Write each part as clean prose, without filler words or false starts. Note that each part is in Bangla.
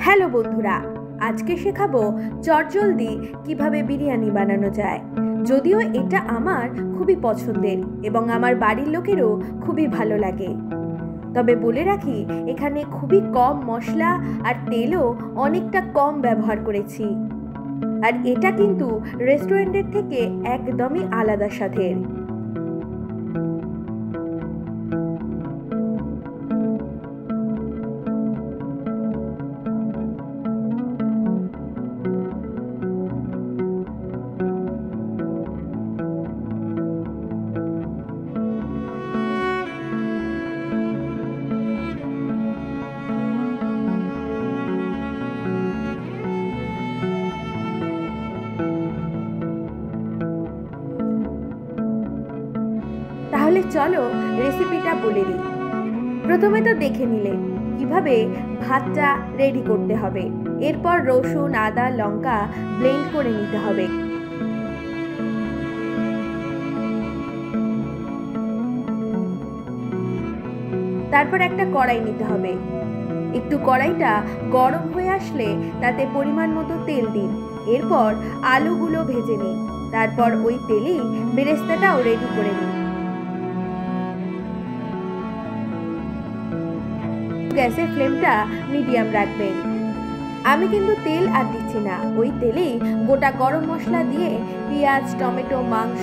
হ্যালো বন্ধুরা, আজকে শেখাবো চটজলদি কিভাবে বিরিয়ানি বানানো যায়। যদিও এটা আমার খুবই পছন্দের এবং আমার বাড়ির লোকেরও খুবই ভালো লাগে, তবে বলে রাখি এখানে খুবই কম মশলা আর তেলও অনেকটা কম ব্যবহার করেছি। আর এটা কিন্তু রেস্টুরেন্টের থেকে একদমই আলাদা স্বাদের। তাহলে চলো রেসিপিটা বলে দিই। প্রথমে তো দেখে নিলে কিভাবে ভাতটা রেডি করতে হবে। এরপর রসুন, আদা, লঙ্কা ব্লেন্ড করে নিতে হবে। তারপর একটা কড়াই নিতে হবে। একটু কড়াইটা গরম হয়ে আসলে তাতে পরিমাণ মতো তেল দিন। এরপর আলুগুলো ভেজে নিন। তারপর ওই তেলেই বেরেস্তাটাও রেডি করে নিন। গ্যাসের ফ্লেমটা মিডিয়াম রাখবেন। আমি কিন্তু তেল আর দিচ্ছি না, ওই তেলেই গোটা গরম মশলা দিয়ে পেঁয়াজ, টমেটো, মাংস,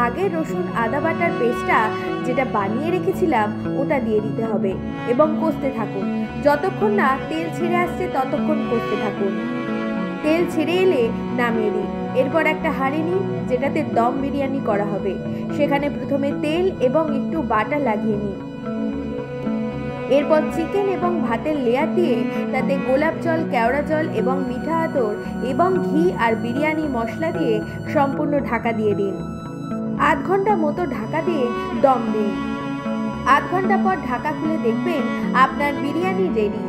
আগে রসুন আদা বাটার পেস্টটা যেটা বানিয়ে রেখেছিলাম ওটা দিয়ে দিতে হবে এবং কষতে থাকুন। যতক্ষণ না তেল ছেড়ে আসছে ততক্ষণ কষতে থাকুন। তেল ছেড়ে এলে নামিয়ে দিন। এরপর একটা হাঁড়ি নিন যেটাতে দম বিরিয়ানি করা হবে। সেখানে প্রথমে তেল এবং একটু বাটার লাগিয়ে নিন। এরপর চিকেন এবং ভাতের লেয়ার দিয়ে তাতে গোলাপ জল, কেওড়া জল এবং মিঠা আতর এবং ঘি আর বিরিয়ানি মশলা দিয়ে সম্পূর্ণ ঢাকা দিয়ে দিন। আধ ঘন্টা মতো ঢাকা দিয়ে দম দিন। আধ ঘন্টা পর ঢাকা খুলে দেখবেন আপনার বিরিয়ানি রেডি।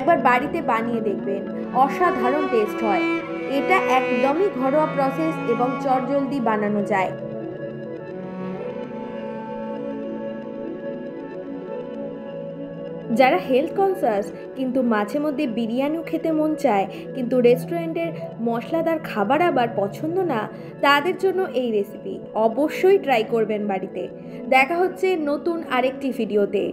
একবার বাড়িতে বানিয়ে দেখবেন, অসাধারণ টেস্ট হয়। এটা একদমই ঘরোয়া প্রসেস এবং চটজলদি বানানো যায়। যারা হেলথ কনসাস কিন্তু মাঝে মধ্যে বিরিয়ানিও খেতে মন চায় কিন্তু রেস্টুরেন্টের মশলাদার খাবার আবার পছন্দ না, তাদের জন্য এই রেসিপি অবশ্যই ট্রাই করবেন বাড়িতে। দেখা হচ্ছে নতুন আরেকটি ভিডিওতে।